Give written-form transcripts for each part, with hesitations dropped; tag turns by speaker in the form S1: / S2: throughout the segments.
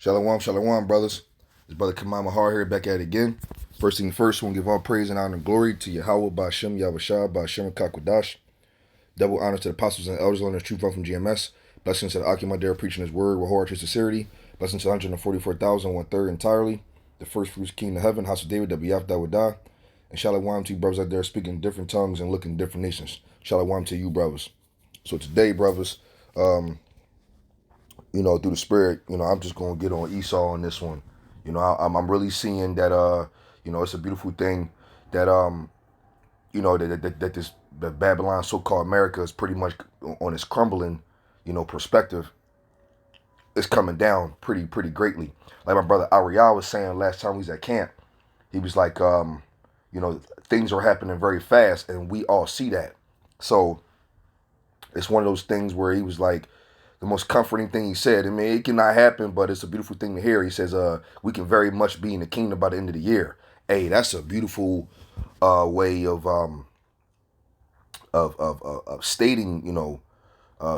S1: Shalom, shalom, brothers. This brother Kamama Mahar here, back at it again. First thing first, we want to give all praise and honor and glory to Yahawah, Bahasham, Yahawashi, Bahasham, qadash. Double honor to the apostles and elders, learning the truth from GMS. Blessings to the Akim there preaching his word with horror to sincerity. Blessings to 144,000, 1/3 entirely. The first fruits king of heaven, house of David, that B'yaf Dawadah. And shalom to you brothers out there speaking different tongues and looking different nations. Shalom to you, brothers. So today, brothers, through the spirit, I'm just gonna get on Esau on this one. I'm really seeing that it's a beautiful thing that that this Babylon, so-called America, is pretty much on its crumbling, perspective. It's coming down pretty greatly. Like my brother Ariel was saying last time we was at camp, he was like, things are happening very fast, and we all see that. So it's one of those things where he was like, the most comforting thing he said. I mean, it cannot happen, but it's a beautiful thing to hear. He says, we can very much be in the kingdom by the end of the year. Hey, that's a beautiful way of stating,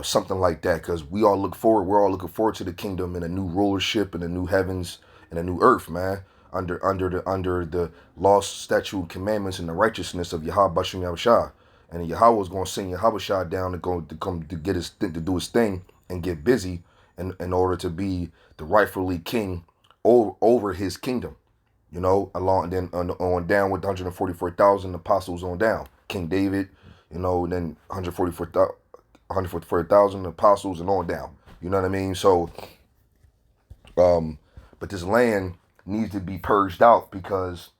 S1: something like that, because we're all looking forward to the kingdom and a new rulership and a new heavens and a new earth, man. Under the laws, statute, commandments, and the righteousness of Bahasham Yahawashi. And Yahawah is going to send Yahawashi down to come to get his to do his thing and get busy in order to be the rightfully king over his kingdom, along, and then on down with the 144,000 apostles on down, King David, and then 144,000 apostles and on down, you know what I mean? So but this land needs to be purged out, because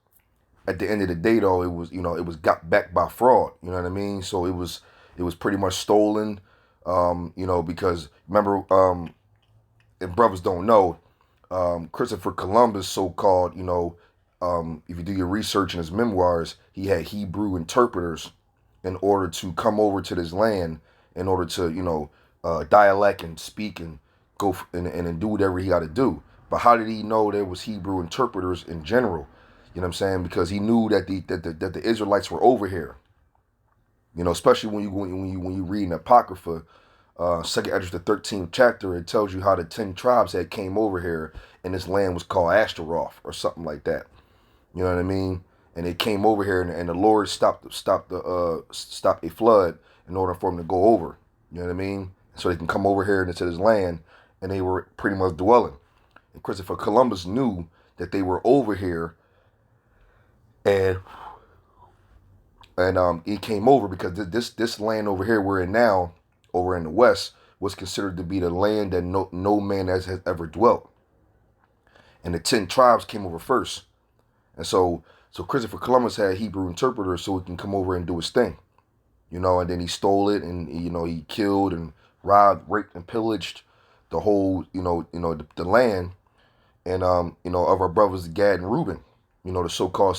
S1: at the end of the day, though, it was got back by fraud, you know what I mean? So it was pretty much stolen, because remember, and brothers don't know, Christopher Columbus, so-called, if you do your research in his memoirs, he had Hebrew interpreters in order to come over to this land, in order to, dialect and speak and go and do whatever he got to do. But how did he know there was Hebrew interpreters in general? You know what I'm saying? Because he knew that the Israelites were over here. Especially when you read in Apocrypha, Second Esdras, the 13th chapter, it tells you how the 10 tribes had came over here, and this land was called Ashtaroth or something like that. You know what I mean? And they came over here, and the Lord stopped a flood in order for them to go over. You know what I mean? So they can come over here into this land, and they were pretty much dwelling. And Christopher Columbus knew that they were over here, and he came over because this land over here we're in now, over in the west, was considered to be the land that no man has ever dwelt. And the 10 tribes came over first. And so Christopher Columbus had Hebrew interpreters so he can come over and do his thing. And then he stole it, and he killed and robbed, raped, and pillaged the whole, the land, and of our brothers Gad and Reuben, the so-called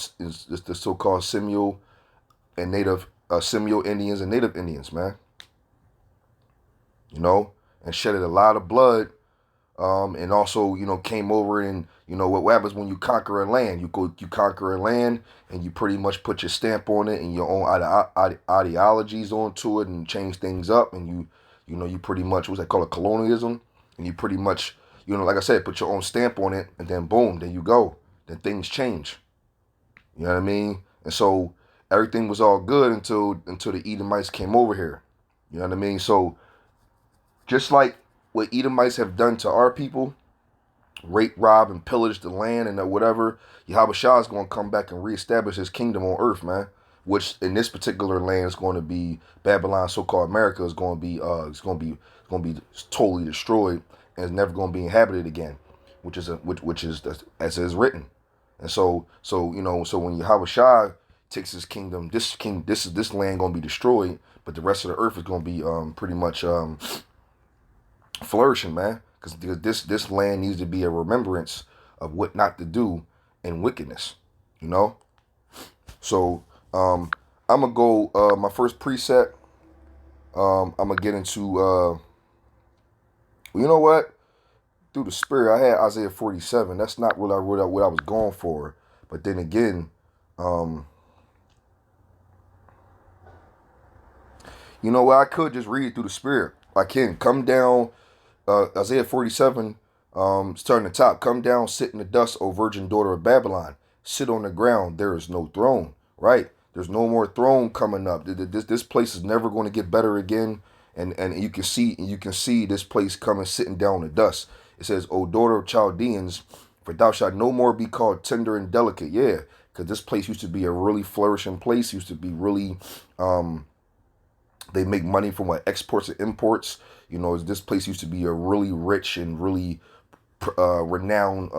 S1: Seminole and native Seminole Indians and native Indians, man. And shedded a lot of blood, and also, came over, and what happens when you conquer a land? You conquer a land, and you pretty much put your stamp on it and your own ideologies onto it, and change things up, and you pretty much, what's that called, colonialism, and you pretty much, like I said, put your own stamp on it, and then boom, there you go. Then things change. You know what I mean? And so everything was all good until the Edomites came over here. You know what I mean? So just like what Edomites have done to our people, rape, rob, and pillage the land and whatever, Yahawashi is going to come back and reestablish his kingdom on earth, man. Which in this particular land is going to be Babylon, so-called America, is going to be totally destroyed, and it's never going to be inhabited again, which is as it is written. And so when Yahawashi takes his kingdom, this land going to be destroyed, but the rest of the earth is going to be pretty much flourishing, man, because this land needs to be a remembrance of what not to do in wickedness, So I'm gonna go my first preset. I'm gonna get into you know what? Through the spirit, I had Isaiah 47. That's not what I was going for, but then again, you know what? I could just read it through the spirit. I can come down Isaiah 47, Starting at the top. Come down, sit in the dust, O virgin daughter of Babylon. Sit on the ground. There is no throne. Right? There's no more throne coming up. This place is never going to get better again. And you can see this place coming, sitting down in the dust. It says, O daughter of Chaldeans, for thou shalt no more be called tender and delicate. Yeah, because this place used to be a really flourishing place. Used to be really, they make money from what exports and imports. You know, this place used to be a really rich and really renowned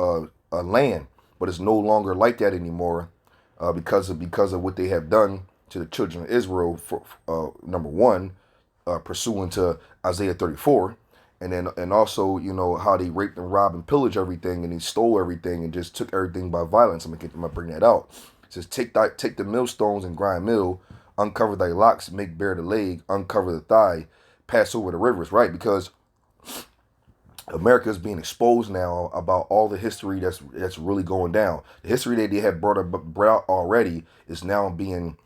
S1: land, but it's no longer like that anymore because of what they have done to the children of Israel. For number one, pursuant to Isaiah 34, and also how they raped and robbed and pillaged everything, and they stole everything and just took everything by violence. I'm gonna bring that out. It says, take the millstones and grind mill, uncover thy locks, make bare the leg, uncover the thigh, pass over the rivers. Right, because America is being exposed now about all the history that's really going down. The history that they had brought out already is now being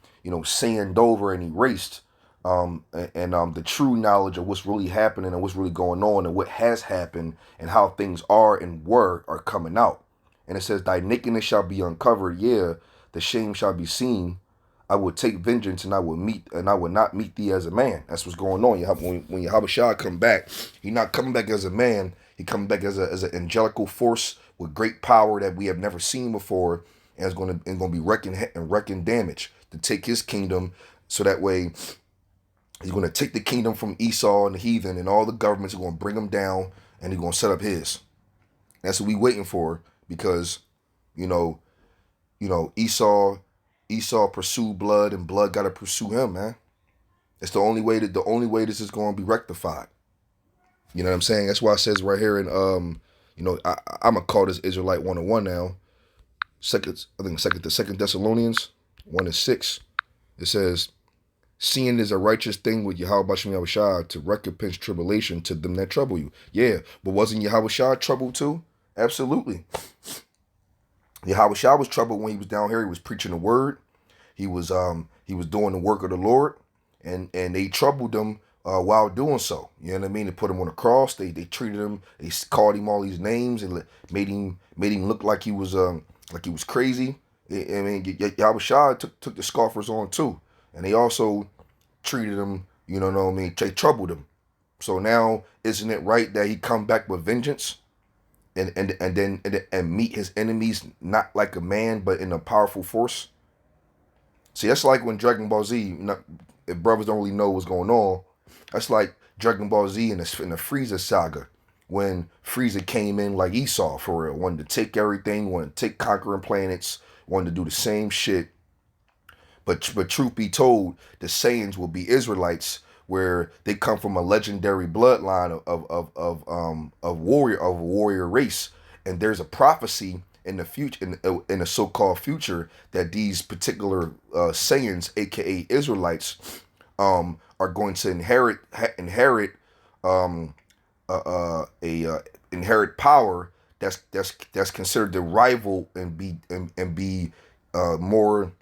S1: sand over and erased. The true knowledge of what's really happening and what's really going on and what has happened and how things are and were are coming out. And it says, thy nakedness shall be uncovered, yeah, the shame shall be seen. I will take vengeance and I will not meet thee as a man. That's what's going on. When Yahawashi come back, he's not coming back as a man. He coming back as an angelical force with great power that we have never seen before, and it's going to be wrecking damage to take his kingdom. So that way, he's going to take the kingdom from Esau and the heathen and all the governments are going to bring them down, and he's going to set up his. That's what we waiting for, because Esau pursued blood, and blood got to pursue him, man. It's the only way this is going to be rectified. You know what I'm saying? That's why it says right here in I'm gonna call this Israelite 101 now. Second Thessalonians 1:6. It says, seeing is a righteous thing with Yahawashi to recompense tribulation to them that trouble you. Yeah, but wasn't Yahawashi troubled too? Absolutely. Yahawashi was troubled when he was down here. He was preaching the word. He was doing the work of the Lord, and they troubled him while doing so. You know what I mean? They put him on a cross. They treated him. They called him all these names and made him look like he was crazy. I mean, Yahawashi took the scoffers on too, and they also treated him. You know what I mean? They troubled him. So now, isn't it right that he come back with vengeance? And meet his enemies not like a man, but in a powerful force. See, that's like when Dragon Ball Z. If brothers don't really know what's going on, that's like Dragon Ball Z in the Frieza saga, when Frieza came in like Esau for real, wanted to take everything, wanted to take conquering planets, wanted to do the same shit. But truth be told, the Saiyans will be Israelites, where they come from a legendary bloodline of warrior race, and there's a prophecy in the future, in the so-called future, that these particular Saiyans, aka Israelites, are going to inherit inherit power that's considered the rival and be more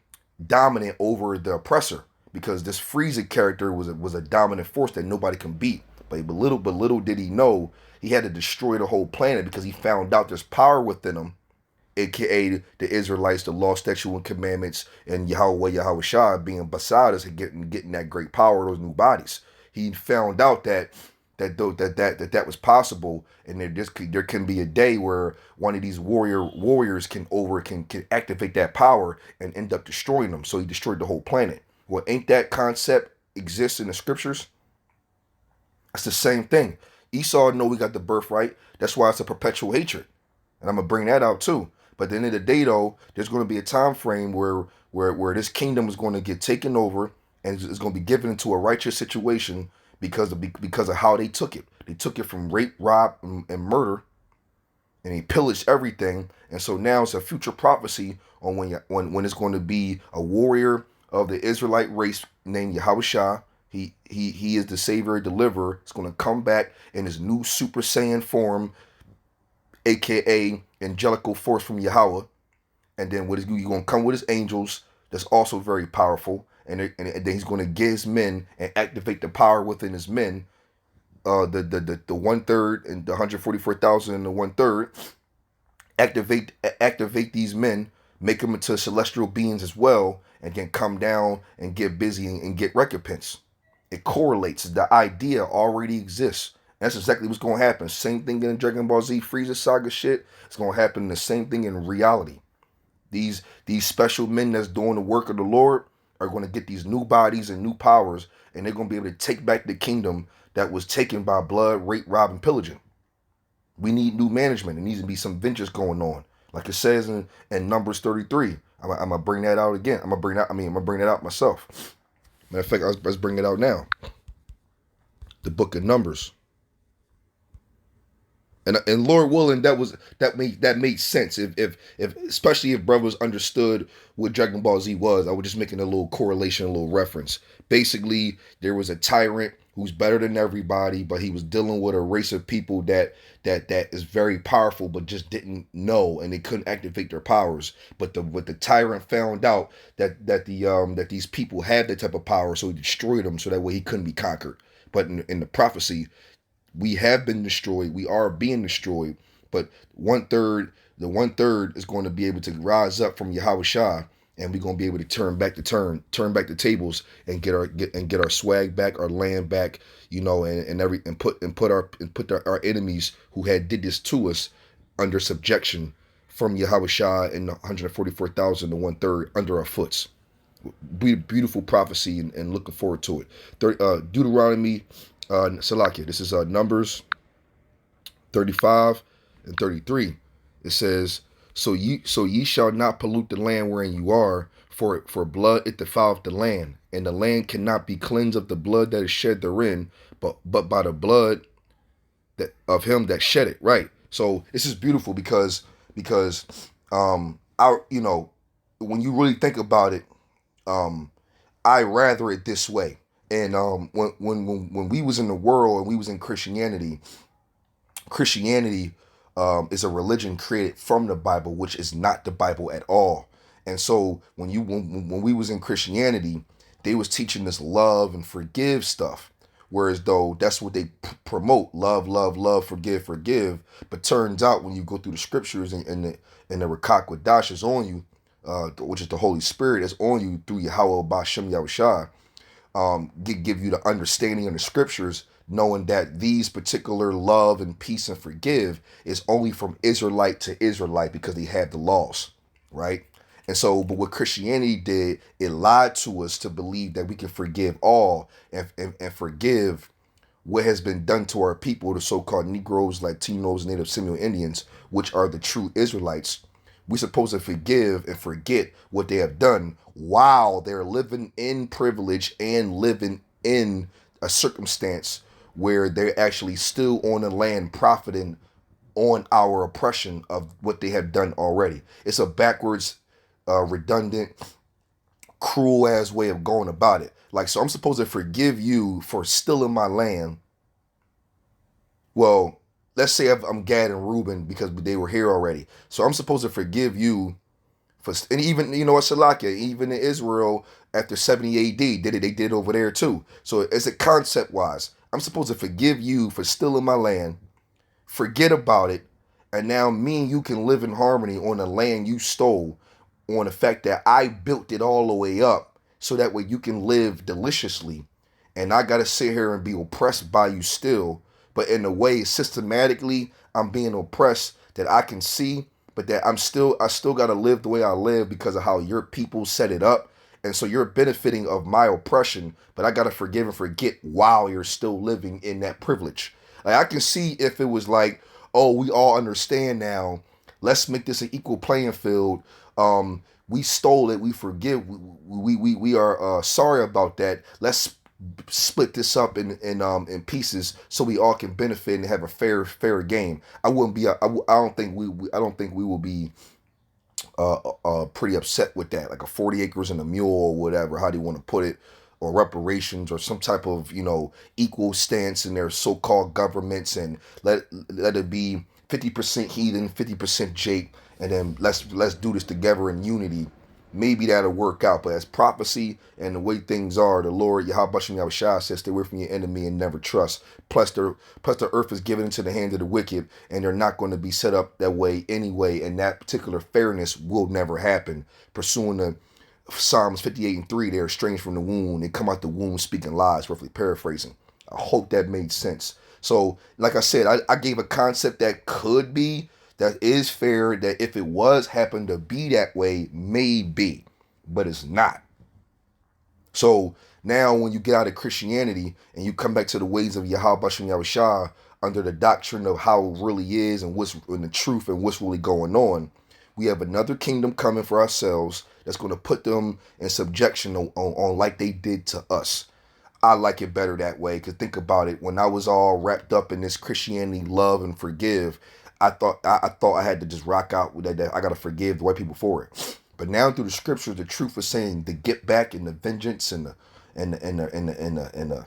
S1: dominant over the oppressor. Because this Frieza character was a dominant force that nobody can beat. But little did he know, he had to destroy the whole planet, because he found out there's power within him, aka the Israelites, the law, statute, and commandments, and Yahawashi being beside us and getting that great power, those new bodies. He found out that was possible, and there can be a day where one of these warriors can activate that power and end up destroying them. So he destroyed the whole planet. Well, ain't that concept exists in the scriptures? It's the same thing. Esau know we got the birthright. That's why it's a perpetual hatred. And I'm going to bring that out too. But at the end of the day, though, there's going to be a time frame where this kingdom is going to get taken over, and it's going to be given into a righteous situation because of how they took it. They took it from rape, rob, and murder, and they pillaged everything. And so now it's a future prophecy on when it's going to be a warrior of the Israelite race named Yahawashi. He is the savior, deliverer. It's going to come back in his new Super Saiyan form, aka angelical force from Yahawah. And then he's going to come with his angels. That's also very powerful. And then he's going to get his men and activate the power within his men. the 1/3 and the 144,000 and the 1/3, activate these men, make them into celestial beings as well, and then come down and get busy and get recompense. It correlates. The idea already exists. That's exactly what's going to happen. Same thing in Dragon Ball Z Frieza Saga shit. It's going to happen the same thing in reality. These special men that's doing the work of the Lord are going to get these new bodies and new powers, and they're going to be able to take back the kingdom that was taken by blood, rape, rob, and pillaging. We need new management. There needs to be some ventures going on, like it says in Numbers 33. I'm gonna bring that out again. I'm gonna bring that out myself. Matter of fact, let's bring it out now. The book of Numbers. And Lord willing, that made sense. If especially if brothers understood what Dragon Ball Z was, I was just making a little correlation, a little reference. Basically, there was a tyrant who's better than everybody, but he was dealing with a race of people that is very powerful, but just didn't know, and they couldn't activate their powers. But the tyrant found out that these people had that type of power, so he destroyed them, so that way he couldn't be conquered. But in the prophecy, we have been destroyed. We are being destroyed. But the 1/3 is going to be able to rise up from Yahawashi, and we're going to be able to turn back the tables and get our swag back, our land back, and put our enemies who had did this to us under subjection from Yahawashi and 144,000 to 1/3 under our foots. Beautiful prophecy, and looking forward to it. Deuteronomy. Salakia, this is Numbers 35 and 33. It says, so ye shall not pollute the land wherein you are, for blood it defileth the land, and the land cannot be cleansed of the blood that is shed therein, but by the blood of him that shed it. Right. So this is beautiful because our when you really think about it, I rather it this way. And when we was in the world and we was in Christianity is a religion created from the Bible, which is not the Bible at all. And so when we was in Christianity, they was teaching this love and forgive stuff, whereas though that's what they promote: love, love, love, forgive, forgive. But turns out when you go through the scriptures and the rawchaa qadash is on you, which is the Holy Spirit is on you through Yahawah, Bahasham, Yahawashi. Give you the understanding of the scriptures, knowing that these particular love and peace and forgive is only from Israelite to Israelite because they had the laws, right? And so, but what Christianity did, it lied to us to believe that we can forgive all and forgive what has been done to our people, the so-called Negroes, Latinos, Native Seminole Indians, which are the true Israelites. We're supposed to forgive and forget what they have done while they're living in privilege and living in a circumstance where they're actually still on the land profiting on our oppression of what they have done already. It's a backwards, redundant, cruel ass way of going about it. So I'm supposed to forgive you for stealing my land. Well, let's say I'm Gad and Reuben because they were here already. So I'm supposed to forgive you for, and even, Salakia, even in Israel after 70 AD, they did it over there too. So as a concept wise, I'm supposed to forgive you for stealing my land, forget about it, and now me and you can live in harmony on the land you stole, on the fact that I built it all the way up so that way you can live deliciously, and I gotta sit here and be oppressed by you still. But in a way, systematically, I'm being oppressed that I can see, but that I still gotta live the way I live because of how your people set it up. And so you're benefiting of my oppression, but I gotta forgive and forget while you're still living in that privilege. I can see if it was like, oh, we all understand now. Let's make this an equal playing field. We stole it. We forgive. We are sorry about that. Let's split this up in pieces so we all can benefit and have a fair game. I don't think we will be pretty upset with that, like a 40 acres and a mule or whatever, how do you want to put it, or reparations or some type of equal stance in their so-called governments, and let it be 50% heathen, 50% Jake, and then let's do this together in unity. maybe that'll work out. But as prophecy and the way things are, the Lord Yahawashi says, stay away from your enemy and never trust. Plus the earth is given into the hand of the wicked, and they're not going to be set up that way anyway, and that particular fairness will never happen. Pursuing the Psalms 58:3, they're estranged from the womb. They come out the womb speaking lies, roughly paraphrasing. I hope that made sense. So, like I said, I gave a concept that could be, that is fair, that if it was happen to be that way, maybe, but it's not. So now when you get out of Christianity and you come back to the ways of Yahawashi under the doctrine of how it really is and what's in the truth and what's really going on, we have another kingdom coming for ourselves that's going to put them in subjection on like they did to us. I like it better that way, because think about it. When I was all wrapped up in this Christianity, love and forgive, I thought I had to just rock out with that. I got to forgive the white people for it. But now through the scriptures, the truth is saying the get back and the vengeance and the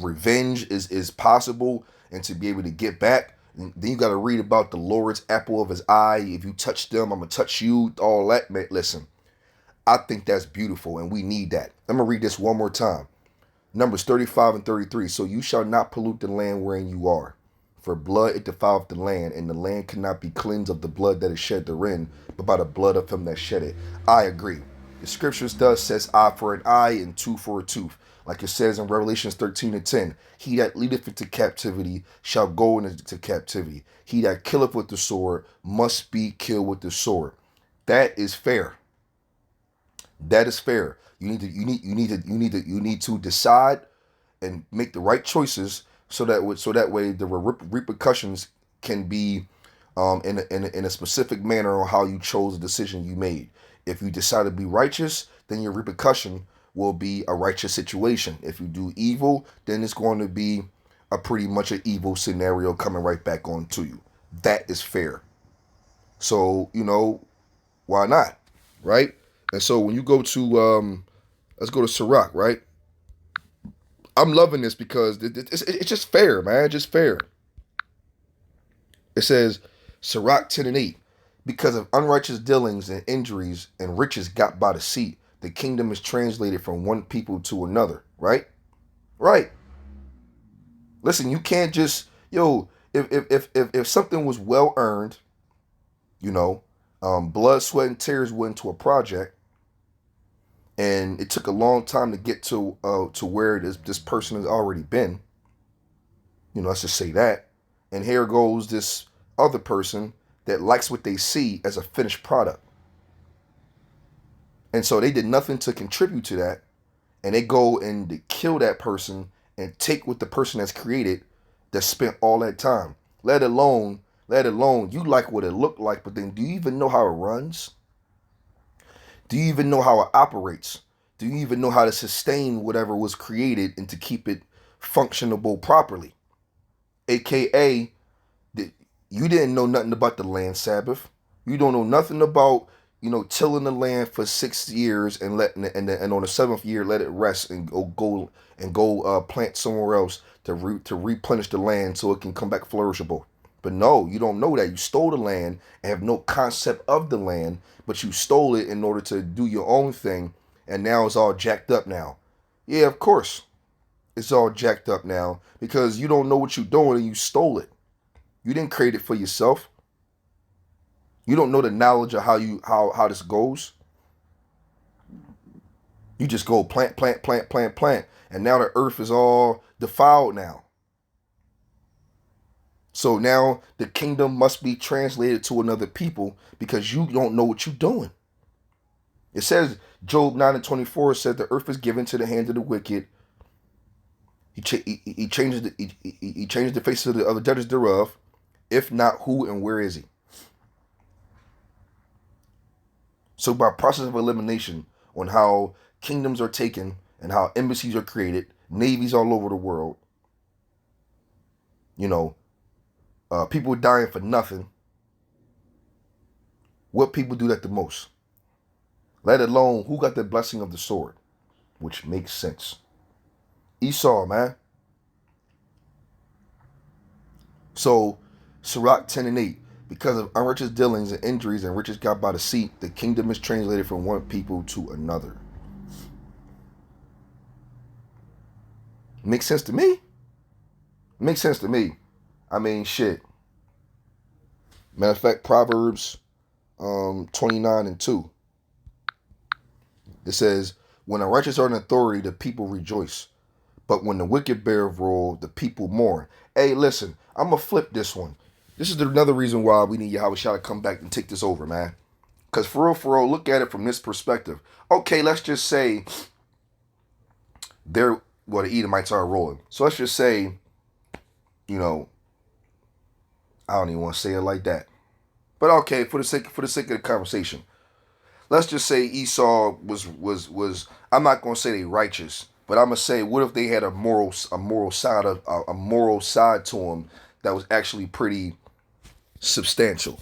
S1: revenge is possible, and to be able to get back. And then you got to read about the Lord's apple of his eye. If you touch them, I'm gonna touch you. All that, man. Listen, I think that's beautiful, and we need that. I'm gonna read this one more time. Numbers 35 and 33. So you shall not pollute the land wherein you are. For blood it defileth the land, and the land cannot be cleansed of the blood that is shed therein, but by the blood of him that shed it. I agree. The scriptures does says eye for an eye and tooth for a tooth. Like it says in Revelations 13 and 10. He that leadeth into captivity shall go into captivity. He that killeth with the sword must be killed with the sword. That is fair. That is fair. You need to decide and make the right choices, so that way the repercussions can be in a specific manner on how you chose the decision you made. If you decide to be righteous, then your repercussion will be a righteous situation. If you do evil, then it's going to be a pretty much an evil scenario coming right back on to you. That is fair. So, why not? Right? And so when you go to, let's go to Sirach, right? I'm loving this because it's just fair, man. Just fair. It says, Sirach 10 and 8. Because of unrighteous dealings and injuries and riches got by the seat, the kingdom is translated from one people to another. Right? Right. Listen, you can't just, if something was well earned, blood, sweat, and tears went into a project, and it took a long time to get to where this person has already been. Let's just say that. And here goes this other person that likes what they see as a finished product. And so they did nothing to contribute to that. And they go and they kill that person and take what the person has created that spent all that time. Let alone you like what it looked like, but then do you even know how it runs? Do you even know how it operates? Do you even know how to sustain whatever was created and to keep it functionable properly? AKA, you didn't know nothing about the land Sabbath. You don't know nothing about, tilling the land for 6 years and and on the 7th year let it rest and go plant somewhere else to replenish the land so it can come back flourishable. But no, you don't know that. You stole the land and have no concept of the land, but you stole it in order to do your own thing, and now it's all jacked up now. Yeah, of course. It's all jacked up now because you don't know what you're doing and you stole it. You didn't create it for yourself. You don't know the knowledge of how this goes. You just go plant, and now the earth is all defiled now. So now the kingdom must be translated to another people because you don't know what you're doing. It says, Job 9 and 24 said the earth is given to the hand of the wicked. He changes the faces of the other judges thereof. If not, who and where is he? So by process of elimination on how kingdoms are taken and how embassies are created, navies all over the world, people dying for nothing. What people do that the most? Let alone who got the blessing of the sword, which makes sense. Esau, man. So, Sirach 10 and 8. Because of unrighteous dealings and injuries and riches got by deceit, the kingdom is translated from one people to another. Makes sense to me. Makes sense to me. I mean, shit. Matter of fact, Proverbs 29:2. It says, when the righteous are in authority, the people rejoice. But when the wicked bear rule, the people mourn. Hey, listen, I'm going to flip this one. This is another reason why we need Yahawashi to come back and take this over, man. Because for real, look at it from this perspective. Okay, let's just say the Edomites are rolling. So let's just say, I don't even want to say it like that. But okay, for the sake of the conversation, let's just say Esau was I'm not gonna say they righteous, but I'm gonna say, what if they had a moral side to them that was actually pretty substantial?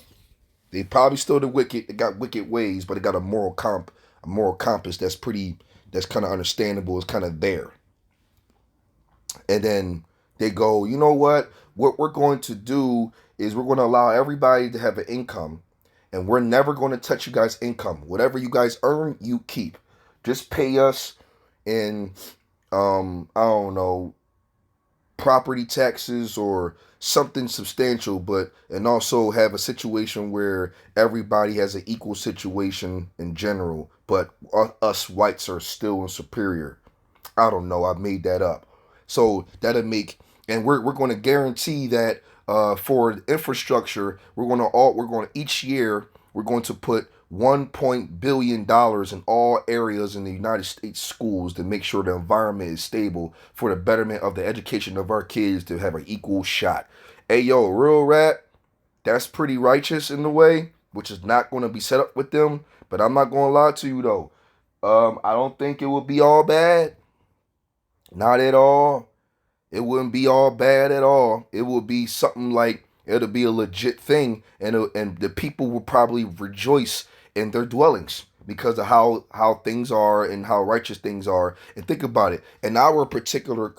S1: They probably still the wicked. They got wicked ways, but they got a moral compass that's kind of understandable. It's kind of there. And then they go, you know what? What we're going to do is we're going to allow everybody to have an income, and we're never going to touch you guys' income. Whatever you guys earn, you keep. Just pay us in, I don't know, property taxes or something substantial, and also have a situation where everybody has an equal situation in general, but us whites are still superior. I don't know. I made that up. So that'll make, and we're going to guarantee that for infrastructure, we're going to each year we're going to put $1 billion in all areas in the United States schools to make sure the environment is stable for the betterment of the education of our kids to have an equal shot. Hey, yo, real rap, that's pretty righteous in the way, which is not going to be set up with them. But I'm not going to lie to you, though. I don't think it would be all bad. Not at all. It wouldn't be all bad at all. It would be something like, it'll be a legit thing, and the people will probably rejoice in their dwellings because of how things are and how righteous things are. And think about it. In our particular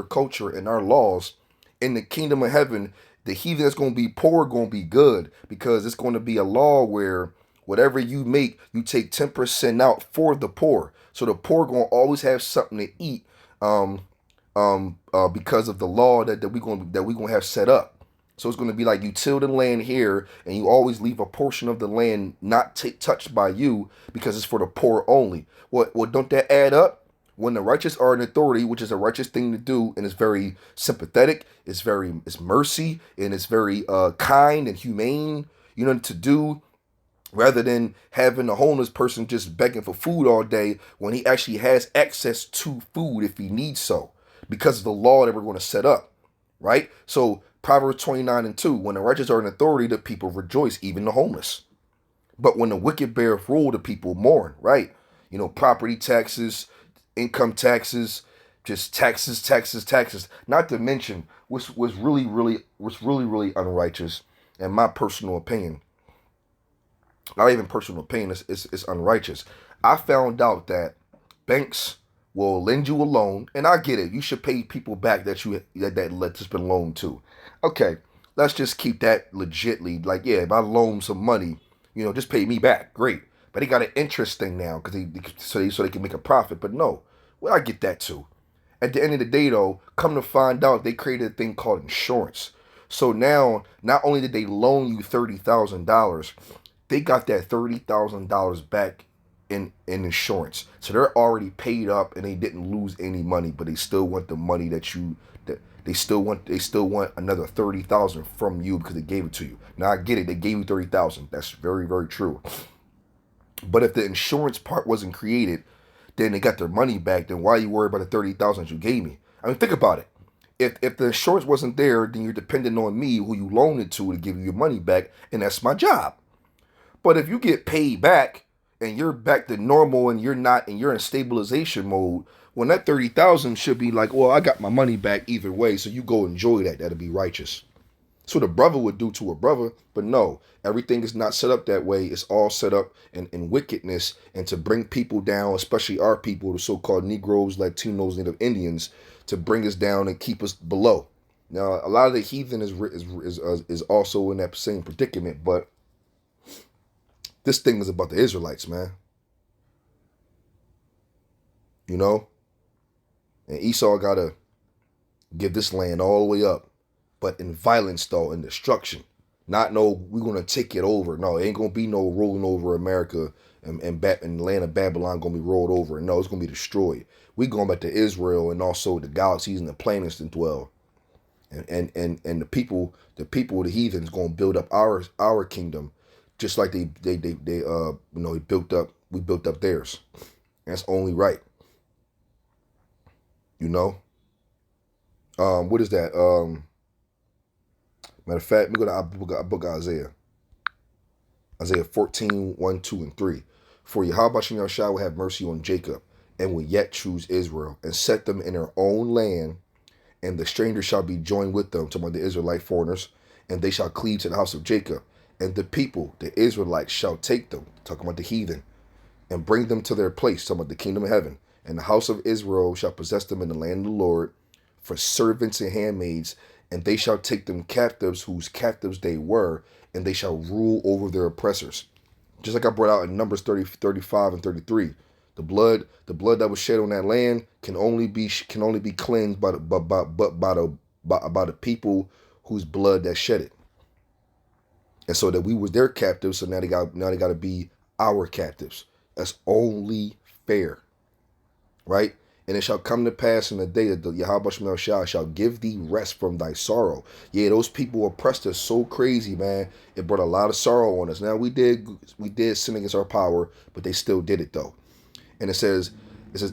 S1: culture and our laws, in the kingdom of heaven, the heathen that's going to be poor going to be good, because it's going to be a law where whatever you make, you take 10% out for the poor. So the poor going to always have something to eat, because of the law that we going to have set up. So it's going to be like you till the land here, and you always leave a portion of the land not touched by you, because it's for the poor only. Well, don't that add up? When the righteous are in authority, which is a righteous thing to do, and it's very sympathetic, it's mercy, and it's very kind and humane, to do, rather than having a homeless person just begging for food all day when he actually has access to food if he needs so, because of the law that we're going to set up, right? So Proverbs 29:2, when the righteous are in authority, the people rejoice, even the homeless. But when the wicked bear rule, the people mourn, right? Property taxes, income taxes, just taxes. Not to mention, what's really unrighteous, in my personal opinion. Not even personal opinion, it's unrighteous. I found out that banks will lend you a loan, and I get it. You should pay people back that that's been loaned to. Okay, let's just keep that legitly. Like, yeah, if I loan some money, just pay me back. Great. But they got an interest thing now so they can make a profit. But no, well, I get that too. At the end of the day, though, come to find out, they created a thing called insurance. So now, not only did they loan you $30,000, they got that $30,000 back in insurance. So they're already paid up, and they didn't lose any money, but they still want the money that they still want another $30,000 from you because they gave it to you. Now I get it, they gave you $30,000. That's very, very true. But if the insurance part wasn't created, then they got their money back. Then why are you worried about the $30,000 you gave me? I mean, think about it. If the insurance wasn't there, then you're dependent on me, who you loaned it to give you your money back, and that's my job. But if you get paid back and you're back to normal and you're in stabilization mode, when that $30,000 should be like, well, I got my money back either way, so you go enjoy that. That'll be righteous. So the brother would do to a brother, but no, everything is not set up that way. It's all set up in wickedness and to bring people down, especially our people, the so-called Negroes, Latinos, Native Indians, to bring us down and keep us below. Now, a lot of the heathen is also in that same predicament, but this thing is about the Israelites, man. You know, and Esau gotta give this land all the way up, but in violence though, in destruction. Not no, we're gonna take it over. No, it ain't gonna be no rolling over America and the land of Babylon gonna be rolled over. No, it's gonna be destroyed. We going back to Israel and also the galaxies and the planets that dwell. And the heathens gonna build up our kingdom, just like we built up theirs. That's only right. You know. What is that? Matter of fact, we go to book of Isaiah. Isaiah 14, 1, 2, and 3. For Yahawashi will have mercy on Jacob, and will yet choose Israel, and set them in their own land, and the strangers shall be joined with them, talking about the Israelite foreigners, and they shall cleave to the house of Jacob. And the people, the Israelites, shall take them, talking about the heathen, and bring them to their place, talking about the kingdom of heaven. And the house of Israel shall possess them in the land of the Lord, for servants and handmaids, and they shall take them captives whose captives they were, and they shall rule over their oppressors. Just like I brought out in Numbers 30, 35, and 33. The blood that was shed on that land can only be cleansed by the people whose blood that shed it. And so that we were their captives, so now they got to be our captives. That's only fair. Right? And it shall come to pass in the day that the Yahawah shall give thee rest from thy sorrow. Yeah, those people oppressed us so crazy, man. It brought a lot of sorrow on us. Now we did sin against our power, but they still did it though. And it says,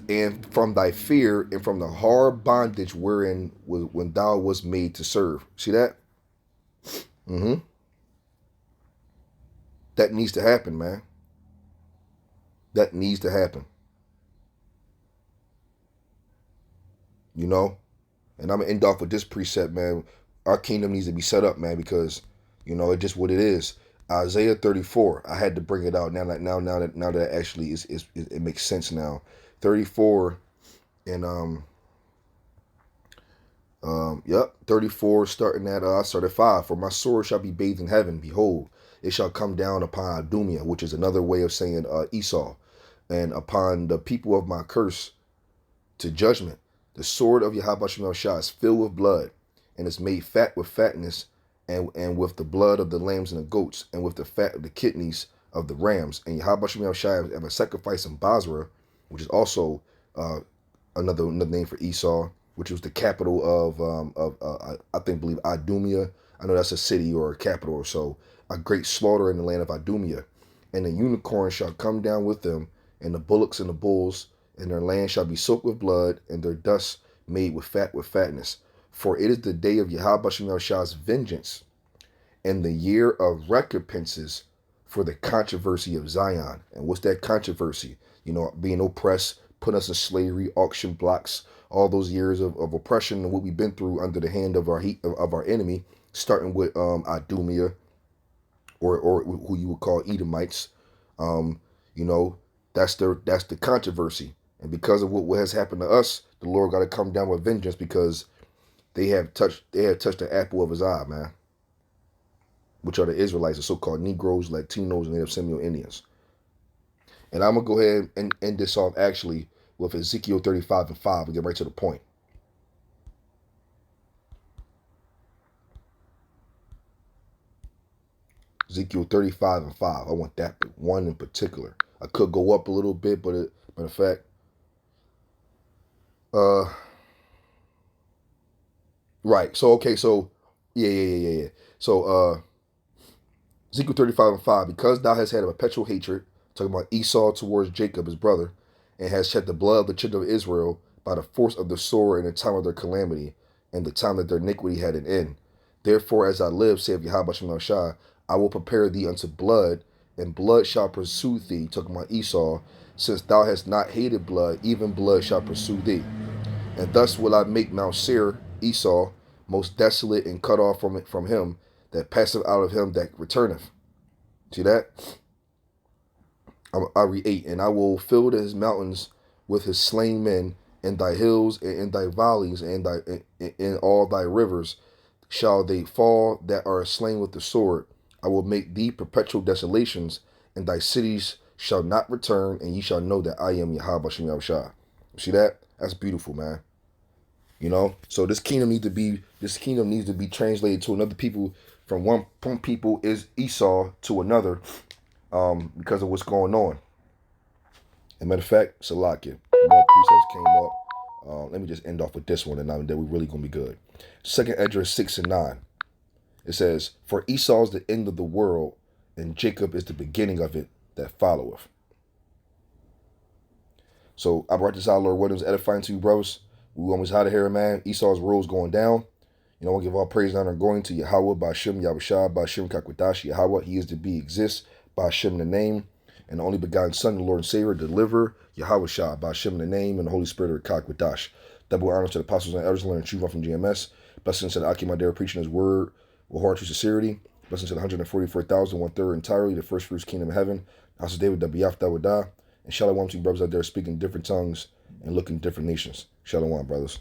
S1: and from thy fear and from the hard bondage wherein when thou was made to serve. See that? Mm-hmm. That needs to happen, man. That needs to happen. You know? And I'm going to end off with this precept, man. Our kingdom needs to be set up, man, because, you know, it's just what it is. Isaiah 34. I had to bring it out now that actually it makes sense now. 34 and 34 starting at I started 5. For my sword shall be bathed in heaven, behold, it shall come down upon Idumea, which is another way of saying Esau, and upon the people of my curse to judgment. The sword of Yahawashi is filled with blood, and is made fat with fatness, and with the blood of the lambs and the goats, and with the fat of the kidneys of the rams. And Yahawashi have a sacrifice in Basra, which is also another name for Esau, which was the capital of I believe Idumea. I know that's a city or a capital or so. A great slaughter in the land of Idumea. And the unicorn shall come down with them, and the bullocks and the bulls, and their land shall be soaked with blood, and their dust made with fatness. For it is the day of Yahawashi vengeance, and the year of recompenses for the controversy of Zion. And what's that controversy? You know, being oppressed, put us in slavery, auction blocks, all those years of oppression and what we've been through under the hand of our enemy, starting with Idumea, or who you would call Edomites. You know, that's the controversy. And because of what has happened to us, the Lord got to come down with vengeance, because they have touched the apple of his eye, man. Which are the Israelites, the so-called Negroes, Latinos, and Native Seminole Indians. And I'm gonna go ahead and end this off actually with Ezekiel 35 and 5 and get right to the point. Ezekiel 35 and 5. I want that one in particular. I could go up a little bit, but matter of fact, right. So okay. So yeah. So Ezekiel 35 and 5. Because thou hast had a perpetual hatred, talking about Esau towards Jacob his brother, and has shed the blood of the children of Israel by the force of the sword in the time of their calamity, and the time that their iniquity had an end. Therefore, as I live, saith Yahawah, I will prepare thee unto blood, and blood shall pursue thee, talking about Esau, since thou hast not hated blood, even blood shall pursue thee. And thus will I make Mount Seir, Esau, most desolate and cut off from him that passeth out of him that returneth. See that? I read 8. And I will fill his mountains with his slain men, and thy hills, and in thy valleys, and in all thy rivers, shall they fall that are slain with the sword. I will make thee perpetual desolations, and thy cities shall not return, and ye shall know that I am Yahawashi. See that? That's beautiful, man. You know, so this kingdom needs to be translated to another people, from one people is Esau to another, because of what's going on. And matter of fact, Salakia, more precepts came up. Let me just end off with this one, and then we're really gonna be good. Second Esdras 6 and 9. It says, "For Esau is the end of the world, and Jacob is the beginning of it that followeth." So I brought this out, Lord Williams, edifying to you, brothers. We always had to hear, man. Esau's rules going down. You know, I want to give all praise and honor going to Yahawah, Bahasham, Yahawashi, Bahasham, qadash, Yahawah. He is to be, exists, Bahasham, the name, and the only begotten Son, the Lord and Savior, deliver, Yahawashi, Bahasham, the name, and the Holy Spirit, qadash. Double honor to the apostles and elders, learning truth from GMS. Blessings to the Akim Adara preaching his word with heart to sincerity. Blessings to the 144,000, 1/3 entirely, the first fruits kingdom of heaven. House of David, Wiyaf Dawadah. And shalom to you brothers out there speaking different tongues and looking different nations. Shalom, brothers.